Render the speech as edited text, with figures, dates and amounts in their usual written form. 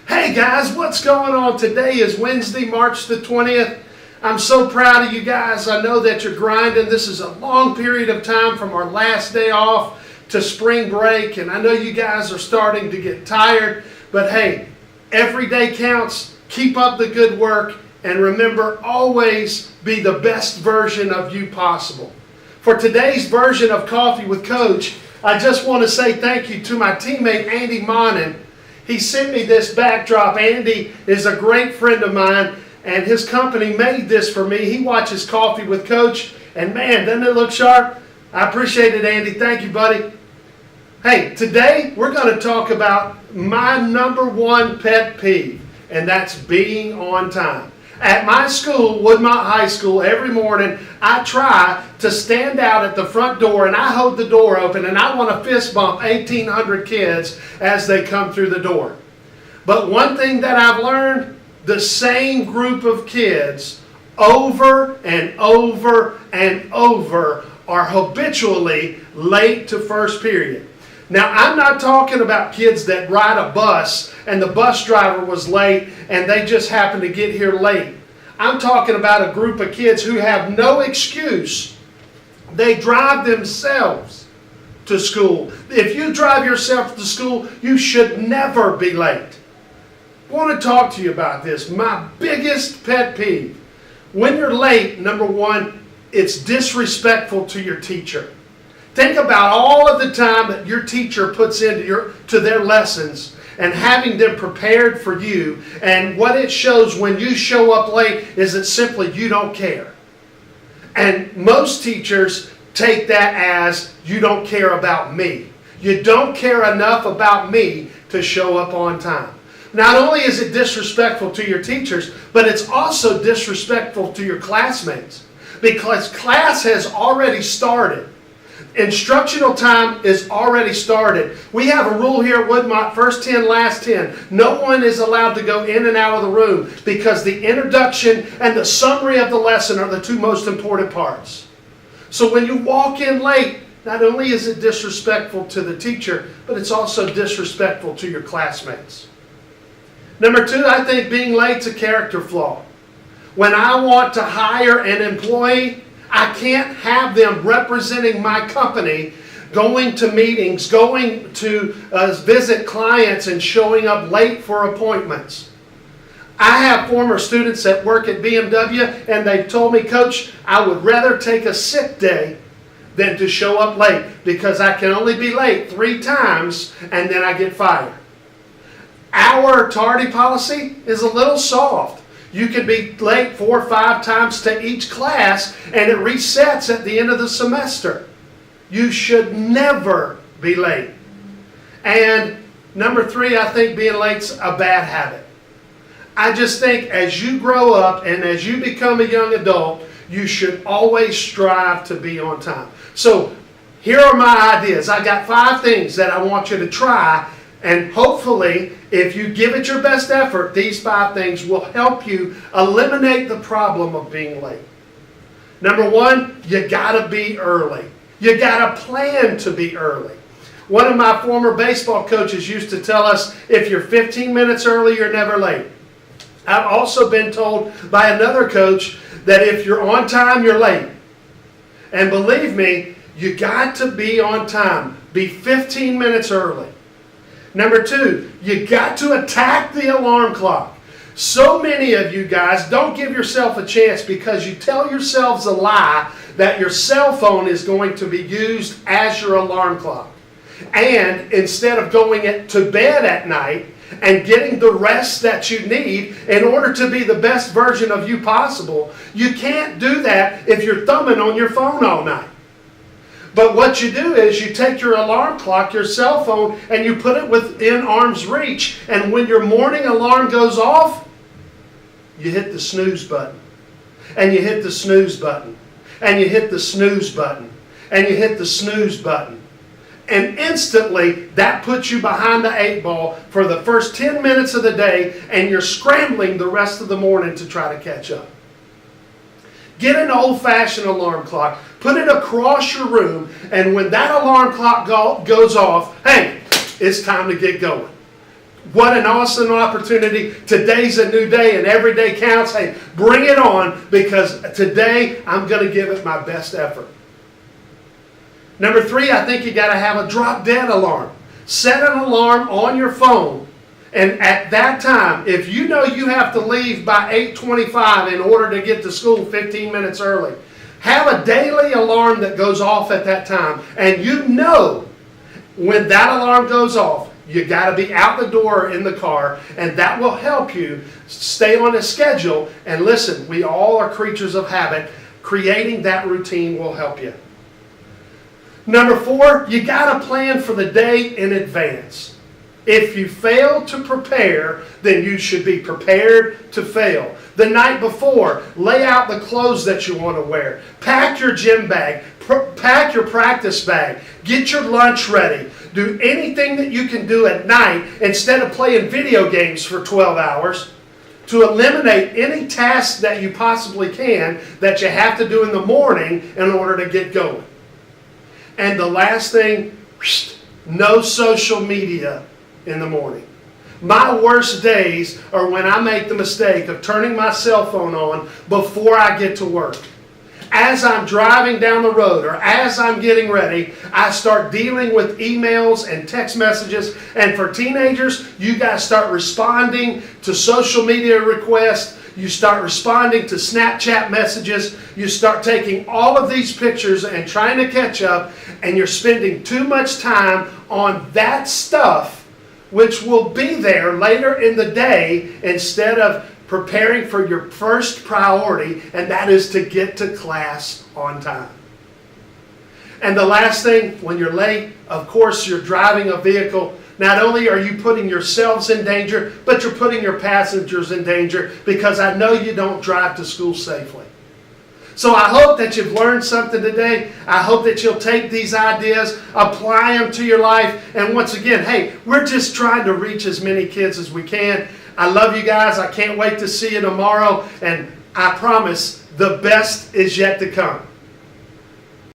Hey guys, what's going on? Today is Wednesday, March the 20th. I'm so proud of you guys. I know that you're grinding. This is a long period of time from our last day off to spring break, and I know you guys are starting to get tired, but hey, every day counts. Keep up the good work, and remember, always be the best version of you possible. For today's version of Coffee with Coach, I just want to say thank you to my teammate Andy Monin. He sent me this backdrop. Andy is a great friend of mine, and his company made this for me. He watches Coffee with Coach, and man, doesn't it look sharp? I appreciate it, Andy. Thank you, buddy. Hey, today we're going to talk about my number one pet peeve, and that's being on time. At my school, Woodmont High School, every morning I try to stand out at the front door and I hold the door open and I want to fist bump 1,800 kids as they come through the door. But one thing that I've learned, the same group of kids over and over and over are habitually late to first period. Now, I'm not talking about kids that ride a bus and the bus driver was late and they just happened to get here late. I'm talking about a group of kids who have no excuse. They drive themselves to school. If you drive yourself to school, you should never be late. I want to talk to you about this. My biggest pet peeve. When you're late, number one, it's disrespectful to your teacher. Think about all of the time that your teacher puts into their lessons and having them prepared for you, and what it shows when you show up late is that simply you don't care. And most teachers take that as you don't care about me. You don't care enough about me to show up on time. Not only is it disrespectful to your teachers, but it's also disrespectful to your classmates because class has already started. Instructional time is already started. We have a rule here at Woodmont, first 10, last 10. No one is allowed to go in and out of the room because the introduction and the summary of the lesson are the two most important parts. So when you walk in late, not only is it disrespectful to the teacher, but it's also disrespectful to your classmates. Number two, I think being late's a character flaw. When I want to hire an employee, I can't have them representing my company, going to meetings, going to visit clients, and showing up late for appointments. I have former students that work at BMW, and they've told me, Coach, I would rather take a sick day than to show up late because I can only be late 3 times and then I get fired. Our tardy policy is a little soft. You could be late 4 or 5 times to each class and it resets at the end of the semester. You should never be late. And number 3, I think being late's a bad habit. I just think as you grow up and as you become a young adult, you should always strive to be on time. So here are my ideas. I got 5 things that I want you to try, and hopefully if you give it your best effort, these 5 things will help you eliminate the problem of being late. Number 1, you gotta be early. You gotta plan to be early. One of my former baseball coaches used to tell us, if you're 15 minutes early, you're never late. I've also been told by another coach that if you're on time, you're late. And believe me, you got to be on time. Be 15 minutes early. Number 2, you got to attack the alarm clock. So many of you guys don't give yourself a chance because you tell yourselves a lie that your cell phone is going to be used as your alarm clock. And instead of going to bed at night and getting the rest that you need in order to be the best version of you possible, you can't do that if you're thumbing on your phone all night. But what you do is you take your alarm clock, your cell phone, and you put it within arm's reach. And when your morning alarm goes off, you hit the snooze button. And you hit the snooze button. And you hit the snooze button. And you hit the snooze button. And instantly, that puts you behind the 8 ball for the first 10 minutes of the day, and you're scrambling the rest of the morning to try to catch up. Get an old-fashioned alarm clock, put it across your room, and when that alarm clock goes off, hey, it's time to get going. What an awesome opportunity. Today's a new day and every day counts. Hey, bring it on, because today I'm going to give it my best effort. Number 3, I think you got to have a drop dead alarm. Set an alarm on your phone, and at that time, if you know you have to leave by 8:25 in order to get to school 15 minutes early, have a daily alarm that goes off at that time, and you know when that alarm goes off, you got to be out the door or in the car, and that will help you stay on a schedule. And listen, we all are creatures of habit. Creating that routine will help you. Number 4, you got to plan for the day in advance. If you fail to prepare, then you should be prepared to fail. The night before, lay out the clothes that you want to wear. Pack your gym bag. Pack your practice bag. Get your lunch ready. Do anything that you can do at night instead of playing video games for 12 hours to eliminate any tasks that you possibly can that you have to do in the morning in order to get going. And the last thing, no social media in the morning. My worst days are when I make the mistake of turning my cell phone on before I get to work. As I'm driving down the road or as I'm getting ready, I start dealing with emails and text messages. And for teenagers, you guys start responding to social media requests. You start responding to Snapchat messages. You start taking all of these pictures and trying to catch up. And you're spending too much time on that stuff, which will be there later in the day, instead of preparing for your first priority, and that is to get to class on time. And the last thing, when you're late, of course, you're driving a vehicle. Not only are you putting yourselves in danger, but you're putting your passengers in danger, because I know you don't drive to school safely. So I hope that you've learned something today. I hope that you'll take these ideas, apply them to your life. And once again, hey, we're just trying to reach as many kids as we can. I love you guys. I can't wait to see you tomorrow. And I promise the best is yet to come.